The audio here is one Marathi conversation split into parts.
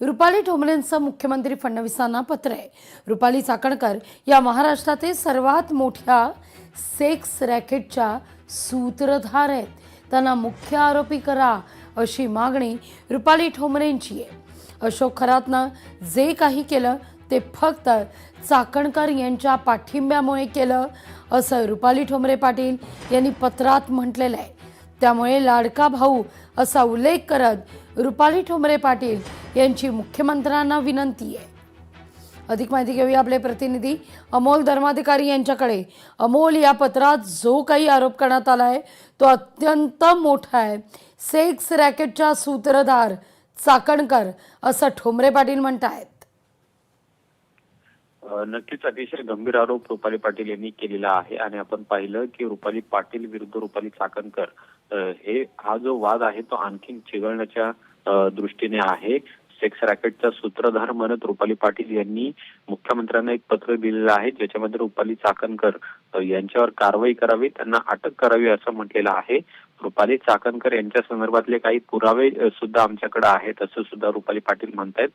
रुपाली ठोंबरेंचं मुख्यमंत्री फडणवीसांना पत्र आहे। रुपाली चाकणकर या महाराष्ट्रातील सर्वात मोठ्या सेक्स रॅकेटच्या सूत्रधार आहेत। त्यांना मुख्य आरोपी करा अशी मागणी रुपाली ठोंबरेंची आहे। अशोक खरातनं जे काही केलं ते फक्त चाकणकर यांच्या पाठिंब्यामुळे केलं असं रुपाली ठोंबरे पाटील यांनी पत्रात म्हटलेलं आहे। त्यामुळे लाडका भाऊ असा उल्लेख करत रुपाली ठोंबरे पाटील यांची मुख्यमंत्र्यांना विनंती आहे। अधिक माहिती घेऊया आपले प्रतिनिधी अमोल धर्माधिकारी यांच्याकडे। अमोल, या पत्रात जो काही आरोप करण्यात आला आहे तो अत्यंत मोठा आहे। सेक्स रॅकेटचा सूत्रधार चाकणकर असं ठोंबरे पाटील म्हणतात। नक्कीच अतिशय गंभीर आरोप रुपाली पाटील यांनी केलेला आहे आणि आपण पाहिलं की रुपाली पाटील विरुद्ध रुपाली चाकणकर हा जो वाद आहे तो आणखी चिघळण्याच्या दृष्टीने आहे। सेक्स रॅकेटचा सूत्रधार म्हणत रुपाली पाटील यांनी मुख्यमंत्र्यांना एक पत्र दिलेलं आहे, ज्याच्यामध्ये रुपाली चाकणकर यांच्यावर कारवाई करावी, त्यांना अटक करावी असं म्हटलेलं आहे। रुपाली चाकणकर यांच्या संदर्भातले काही पुरावे सुद्धा आमच्याकडे आहेत असं सुद्धा रुपाली पाटील म्हणतायत।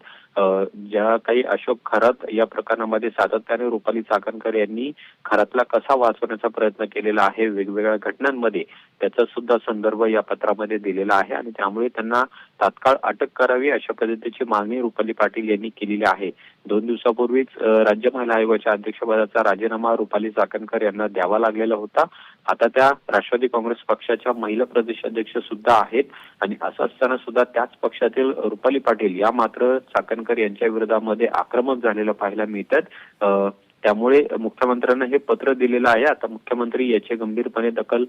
ज्या काही अशोक खरात या प्रकरणामध्ये सातत्याने रुपाली चाकणकर यांनी खरातला कसा वाचवण्याचा प्रयत्न केलेला आहे वेगवेगळ्या घटनांमध्ये, त्याचा सुद्धा संदर्भ या पत्रामध्ये दिलेला आहे आणि त्यामुळे त्यांना तात्काळ अटक करावी अशा पद्धतीची मागणी रुपाली पाटील यांनी केलेली आहे। 2 दिवसापूर्वीच राज्य महिला आयोगाच्या अध्यक्षपदाचा राजीनामा रुपाली चाकणकर यांना द्यावा लागलेला होता। आता त्या राष्ट्रवादी काँग्रेस पक्षाच्या महिला प्रदेशाध्यक्ष सुद्धा आहेत आणि असं असताना सुद्धा त्याच पक्षातील रुपाली पाटील या मात्र चाकणकर यांच्या विरोधामध्ये आक्रमक झालेलं पाहायला मिळतात। त्यामुळे मुख्यमंत्र्यांना हे पत्र दिलेलं आहे। आता मुख्यमंत्री याची गंभीरपणे दखल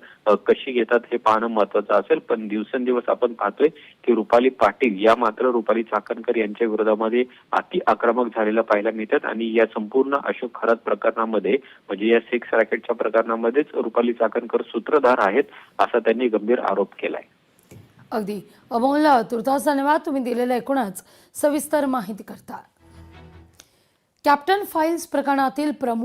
कशी घेतात हे पाहणं महत्त्वाचं असेल, पण दिवसेंदिवस आपण पाहतोय की रुपाली पाटील या मात्र रुपाली चाकणकर यांच्या विरोधामध्ये अति आक्रमक झालेलं पाहायला मिळतात आणि या संपूर्ण अशोक खरात प्रकरणामध्ये म्हणजे या सेक्स रॅकेटच्या प्रकरणामध्येच रुपाली चाकणकर सूत्रधार आहेत असा त्यांनी गंभीर आरोप केलाय। अगदी अमोल, तुर्तास धन्यवाद तुम्ही दिलेल्या एकूणच सविस्तर माहिती करता। कॅप्टन फाइल्स प्रकरणातील प्रमुख